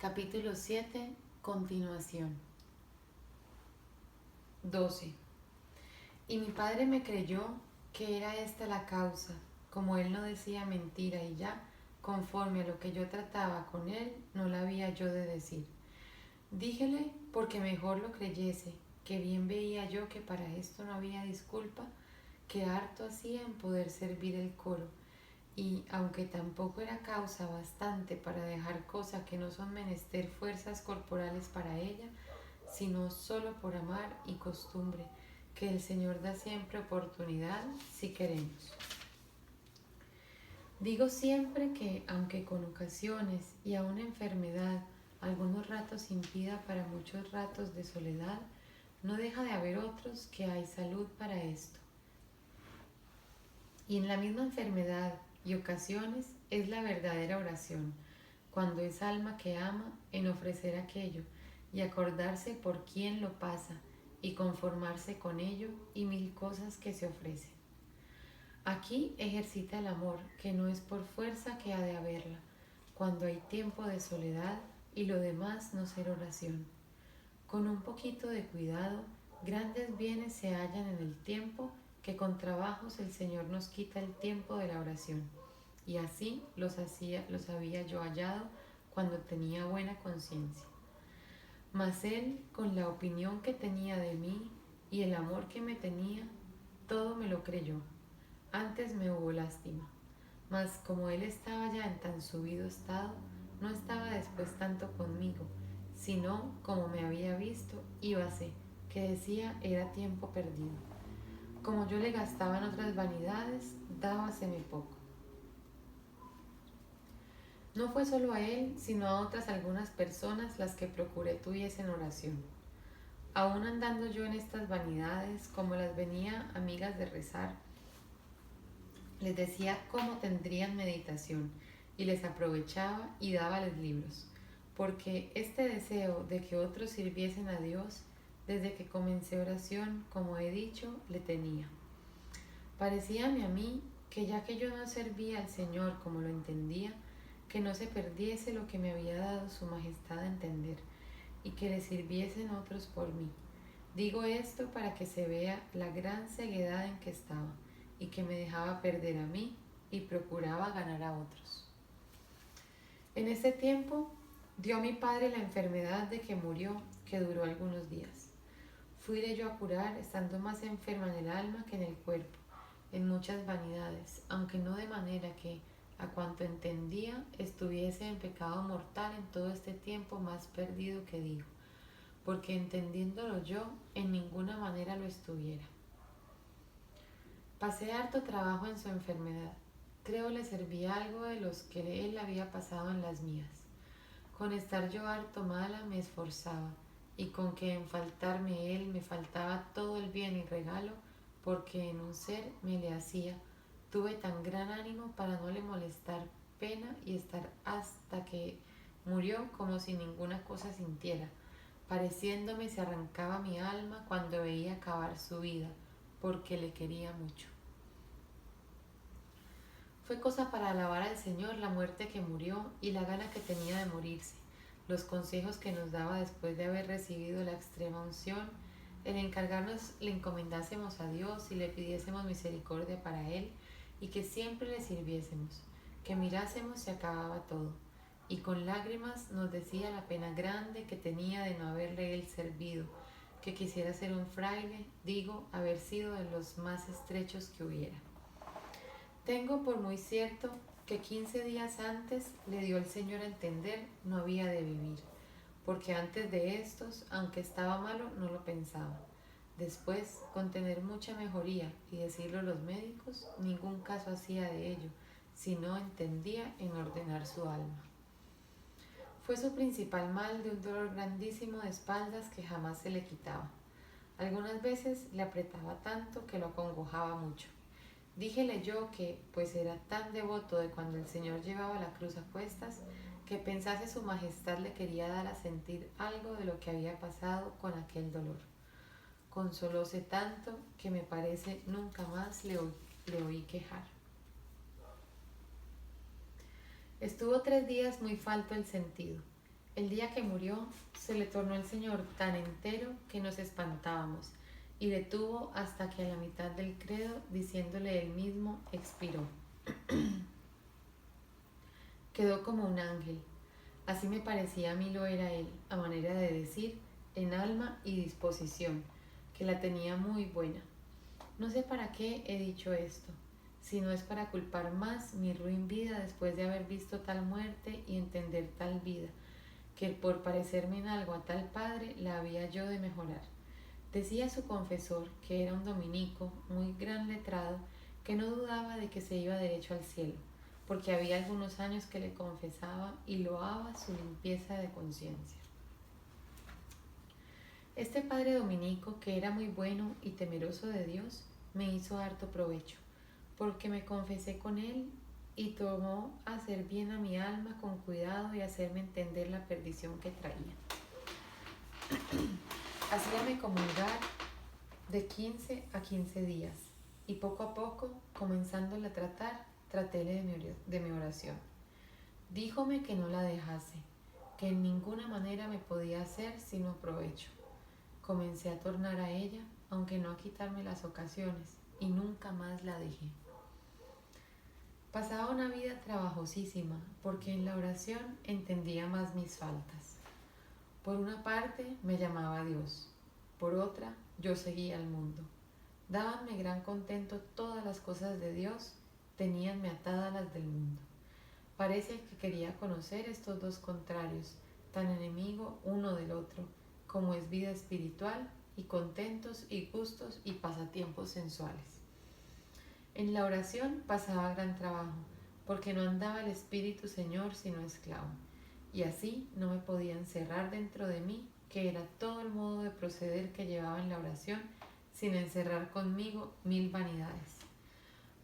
Capítulo 7. Continuación. 12. Y mi padre me creyó que era esta la causa, como él no decía mentira y ya, conforme a lo que yo trataba con él, no la había yo de decir. Díjele porque mejor lo creyese, que bien veía yo que para esto no había disculpa, que harto hacía en poder servir el coro, y aunque tampoco era causa bastante para dejar cosa que no son menester fuerzas corporales para ella, sino solo por amar y costumbre, que el Señor da siempre oportunidad si queremos. Digo siempre que, aunque con ocasiones y aun enfermedad algunos ratos impida para muchos ratos de soledad, no deja de haber otros que hay salud para esto. Y en la misma enfermedad y ocasiones es la verdadera oración, cuando es alma que ama en ofrecer aquello y acordarse por quién lo pasa y conformarse con ello y mil cosas que se ofrecen. Aquí ejercita el amor, que no es por fuerza que ha de haberla, cuando hay tiempo de soledad y lo demás no ser oración. Con un poquito de cuidado, grandes bienes se hallan en el tiempo que con trabajos el Señor nos quita el tiempo de la oración. Y así los había yo hallado cuando tenía buena conciencia. Mas él, con la opinión que tenía de mí y el amor que me tenía, todo me lo creyó. Antes me hubo lástima. Mas como él estaba ya en tan subido estado, no estaba después tanto conmigo, sino como me había visto, íbase, que decía era tiempo perdido. Como yo le gastaba en otras vanidades, dábaseme poco. No fue solo a él, sino a otras algunas personas las que procuré tuviesen oración. Aún andando yo en estas vanidades, como las venía amigas de rezar, les decía cómo tendrían meditación y les aprovechaba y dábales libros, porque este deseo de que otros sirviesen a Dios, desde que comencé oración, como he dicho, le tenía. Parecíame a mí que ya que yo no servía al Señor como lo entendía, que no se perdiese lo que me había dado su majestad a entender, y que le sirviesen otros por mí. Digo esto para que se vea la gran ceguedad en que estaba, y que me dejaba perder a mí y procuraba ganar a otros. En ese tiempo dio a mi padre la enfermedad de que murió, que duró algunos días. Fuiré yo a curar, estando más enferma en el alma que en el cuerpo, en muchas vanidades, aunque no de manera que, a cuanto entendía, estuviese en pecado mortal en todo este tiempo más perdido que digo, porque entendiéndolo yo, en ninguna manera lo estuviera. Pasé harto trabajo en su enfermedad. Creo le servía algo de los que él había pasado en las mías. Con estar yo harto mala me esforzaba, y con que en faltarme él me faltaba todo el bien y regalo, porque en un ser me le hacía, tuve tan gran ánimo para no le molestar pena y estar hasta que murió como si ninguna cosa sintiera, pareciéndome se arrancaba mi alma cuando veía acabar su vida, porque le quería mucho. Fue cosa para alabar al Señor la muerte que murió y la gana que tenía de morirse, los consejos que nos daba después de haber recibido la extrema unción, el encargarnos le encomendásemos a Dios y le pidiésemos misericordia para Él y que siempre le sirviésemos, que mirásemos si acababa todo, y con lágrimas nos decía la pena grande que tenía de no haberle Él servido, que quisiera ser un fraile, digo, haber sido de los más estrechos que hubiera. Tengo por muy cierto que 15 días antes le dio el Señor a entender no había de vivir, porque antes de estos, aunque estaba malo, no lo pensaba. Después, con tener mucha mejoría y decirlo los médicos, ningún caso hacía de ello, sino entendía en ordenar su alma. Fue su principal mal de un dolor grandísimo de espaldas que jamás se le quitaba. Algunas veces le apretaba tanto que lo acongojaba mucho. Díjele yo que, pues era tan devoto de cuando el Señor llevaba la cruz a cuestas, que pensase su majestad le quería dar a sentir algo de lo que había pasado con aquel dolor. Consolóse tanto que me parece nunca más le oí quejar. Estuvo 3 días muy falto el sentido. El día que murió, se le tornó el Señor tan entero que nos espantábamos, y detuvo hasta que a la mitad del credo, diciéndole él mismo, expiró. Quedó como un ángel. Así me parecía a mí lo era él, a manera de decir, en alma y disposición, que la tenía muy buena. No sé para qué he dicho esto, si no es para culpar más mi ruin vida después de haber visto tal muerte y entender tal vida, que por parecerme en algo a tal padre la había yo de mejorar. Decía su confesor, que era un dominico, muy gran letrado, que no dudaba de que se iba derecho al cielo, porque había algunos años que le confesaba y loaba su limpieza de conciencia. Este padre dominico, que era muy bueno y temeroso de Dios, me hizo harto provecho, porque me confesé con él y tomó a hacer bien a mi alma con cuidado y hacerme entender la perdición que traía. Hacíame comulgar de 15 a 15 días, y poco a poco, comenzándola a tratar, tratéle de mi oración. Díjome que no la dejase, que en ninguna manera me podía hacer sino provecho. Comencé a tornar a ella, aunque no a quitarme las ocasiones, y nunca más la dejé. Pasaba una vida trabajosísima, porque en la oración entendía más mis faltas. Por una parte me llamaba a Dios, por otra yo seguía al mundo. Dábanme gran contento todas las cosas de Dios, teníanme atadas las del mundo. Parece que quería conocer estos dos contrarios, tan enemigo uno del otro, como es vida espiritual y contentos y gustos y pasatiempos sensuales. En la oración pasaba gran trabajo, porque no andaba el Espíritu Señor sino esclavo, y así no me podía encerrar dentro de mí, que era todo el modo de proceder que llevaba en la oración, sin encerrar conmigo 1000 vanidades.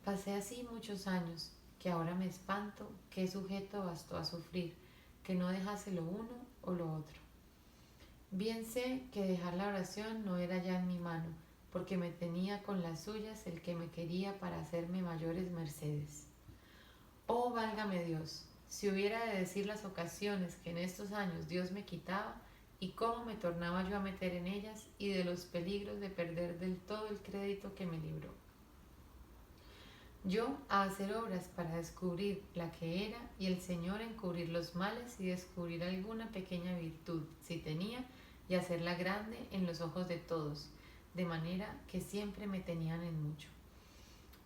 Pasé así muchos años, que ahora me espanto qué sujeto bastó a sufrir, que no dejase lo uno o lo otro. Bien sé que dejar la oración no era ya en mi mano, porque me tenía con las suyas el que me quería para hacerme mayores mercedes. Oh, válgame Dios, si hubiera de decir las ocasiones que en estos años Dios me quitaba y cómo me tornaba yo a meter en ellas y de los peligros de perder del todo el crédito que me libró. Yo a hacer obras para descubrir la que era y el Señor a encubrir los males y descubrir alguna pequeña virtud, si tenía, y hacerla grande en los ojos de todos, de manera que siempre me tenían en mucho.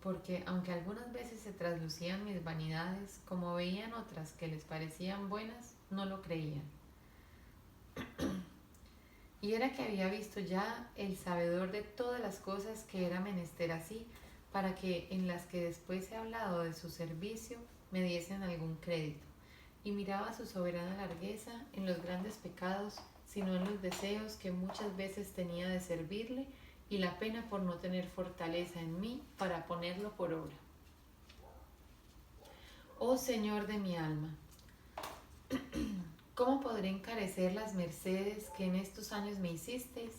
Porque aunque algunas veces se traslucían mis vanidades, como veían otras que les parecían buenas, no lo creían. Y era que había visto ya el sabedor de todas las cosas que era menester así, para que en las que después he hablado de su servicio me diesen algún crédito, y miraba su soberana largueza en los grandes pecados, sino en los deseos que muchas veces tenía de servirle y la pena por no tener fortaleza en mí para ponerlo por obra. Oh Señor de mi alma, ¿cómo podré encarecer las mercedes que en estos años me hicisteis?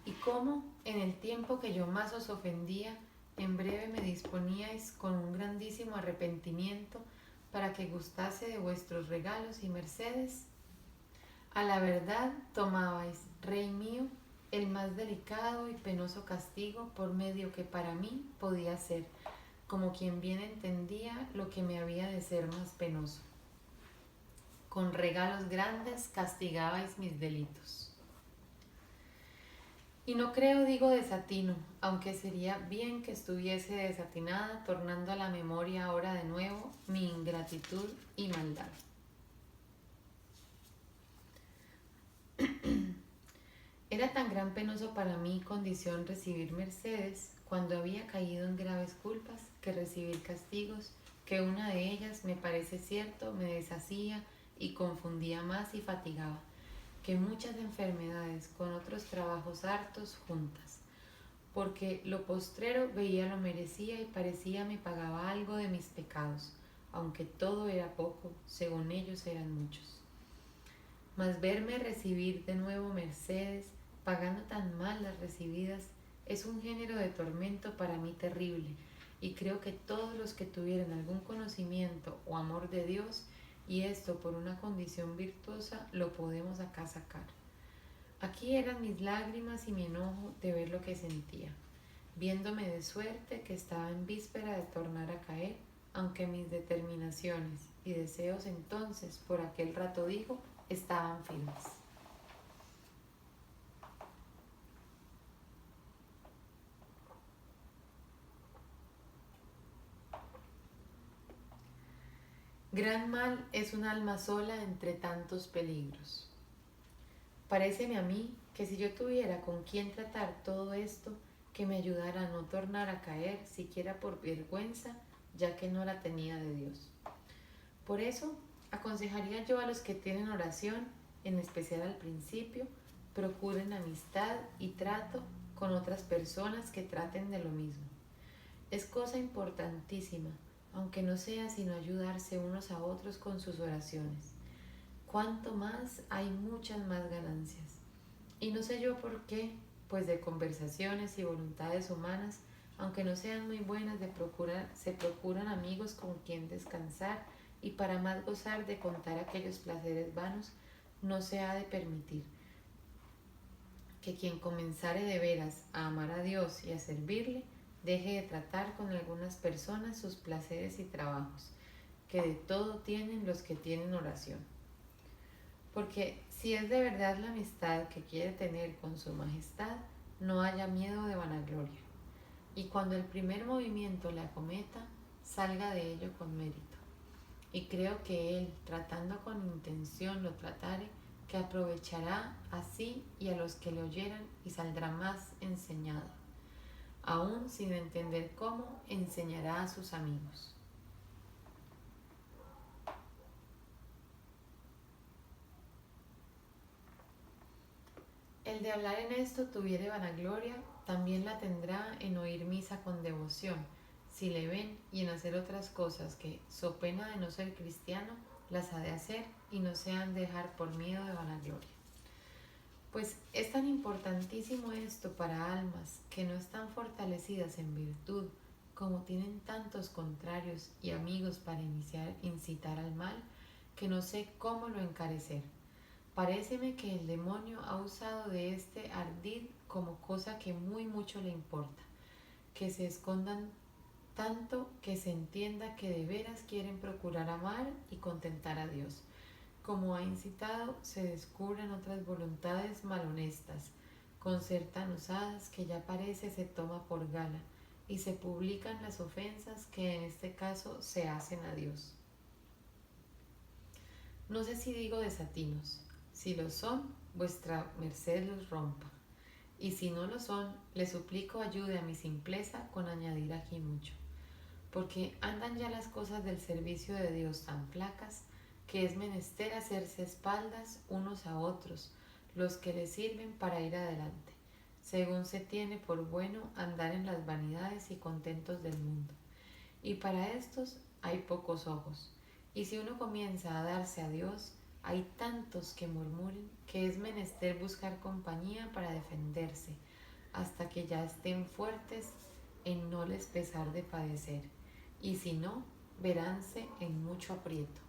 Y cómo, en el tiempo que yo más os ofendía, en breve me disponíais con un grandísimo arrepentimiento para que gustase de vuestros regalos y mercedes. A la verdad tomabais, Rey mío, el más delicado y penoso castigo por medio que para mí podía ser, como quien bien entendía lo que me había de ser más penoso. Con regalos grandes castigabais mis delitos. Y no creo, digo, desatino, aunque sería bien que estuviese desatinada, tornando a la memoria ahora de nuevo mi ingratitud y maldad. Era tan gran penoso para mí condición recibir mercedes, cuando había caído en graves culpas, que recibir castigos, que una de ellas, me parece cierto, me deshacía y confundía más y fatigaba, que muchas enfermedades con otros trabajos hartos juntas, porque lo postrero veía lo merecía y parecía me pagaba algo de mis pecados, aunque todo era poco, según ellos eran muchos. Mas verme recibir de nuevo mercedes, pagando tan mal las recibidas, es un género de tormento para mí terrible, y creo que todos los que tuvieran algún conocimiento o amor de Dios y esto por una condición virtuosa lo podemos acá sacar. Aquí eran mis lágrimas y mi enojo de ver lo que sentía, viéndome de suerte que estaba en víspera de tornar a caer, aunque mis determinaciones y deseos entonces, por aquel rato digo, estaban firmes. Gran mal es un alma sola entre tantos peligros. Paréceme a mí que si yo tuviera con quien tratar todo esto, que me ayudara a no tornar a caer siquiera por vergüenza, ya que no la tenía de Dios. Por eso, aconsejaría yo a los que tienen oración, en especial al principio, procuren amistad y trato con otras personas que traten de lo mismo. Es cosa importantísima, aunque no sea sino ayudarse unos a otros con sus oraciones. Cuanto más hay muchas más ganancias. Y no sé yo por qué, pues de conversaciones y voluntades humanas, aunque no sean muy buenas, se procuran amigos con quien descansar y para más gozar de contar aquellos placeres vanos, no se ha de permitir que quien comenzare de veras a amar a Dios y a servirle, deje de tratar con algunas personas sus placeres y trabajos, que de todo tienen los que tienen oración. Porque si es de verdad la amistad que quiere tener con su majestad, no haya miedo de vanagloria. Y cuando el primer movimiento le acometa, salga de ello con mérito. Y creo que él, tratando con intención, lo tratare, que aprovechará a sí y a los que le oyeran y saldrá más enseñado. Aún sin entender cómo, enseñará a sus amigos. El de hablar en esto tuviere vanagloria, también la tendrá en oír misa con devoción, si le ven, y en hacer otras cosas que, so pena de no ser cristiano, las ha de hacer y no se han de dejar por miedo de vanagloria. Pues es tan importantísimo esto para almas que no están fortalecidas en virtud, como tienen tantos contrarios y amigos para incitar al mal, que no sé cómo lo encarecer. Paréceme que el demonio ha usado de este ardid como cosa que muy mucho le importa, que se escondan tanto que se entienda que de veras quieren procurar amar y contentar a Dios. Como ha incitado, se descubren otras voluntades malhonestas, con ser tan usadas que ya parece se toma por gala, y se publican las ofensas que en este caso se hacen a Dios. No sé si digo desatinos, si lo son, vuestra merced los rompa, y si no lo son, le suplico ayude a mi simpleza con añadir aquí mucho, porque andan ya las cosas del servicio de Dios tan flacas, que es menester hacerse espaldas unos a otros, los que le sirven para ir adelante, según se tiene por bueno andar en las vanidades y contentos del mundo. Y para estos hay pocos ojos. Y si uno comienza a darse a Dios, hay tantos que murmuren que es menester buscar compañía para defenderse, hasta que ya estén fuertes en no les pesar de padecer. Y si no, veránse en mucho aprieto.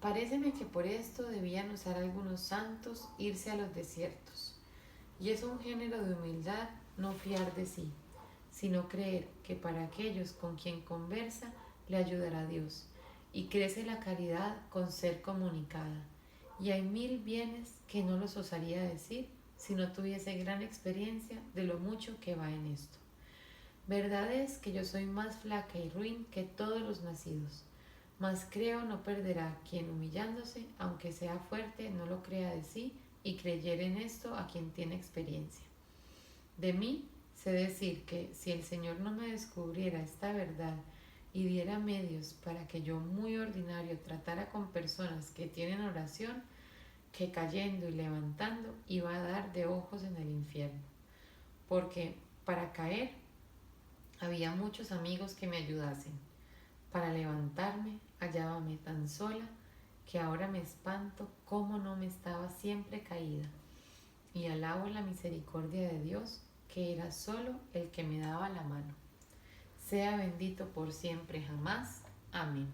Paréceme que por esto debían usar algunos santos irse a los desiertos. Y es un género de humildad no fiar de sí, sino creer que para aquellos con quien conversa le ayudará Dios, y crece la caridad con ser comunicada. Y hay mil bienes que no los osaría decir si no tuviese gran experiencia de lo mucho que va en esto. Verdad es que yo soy más flaca y ruin que todos los nacidos, mas creo no perderá quien humillándose, aunque sea fuerte, no lo crea de sí y creyere en esto a quien tiene experiencia. De mí sé decir que si el Señor no me descubriera esta verdad y diera medios para que yo muy ordinario tratara con personas que tienen oración, que cayendo y levantando iba a dar de ojos en el infierno. Porque para caer había muchos amigos que me ayudasen. Para levantarme hallábame tan sola que ahora me espanto cómo no me estaba siempre caída. Y alabo la misericordia de Dios, que era solo el que me daba la mano. Sea bendito por siempre jamás. Amén.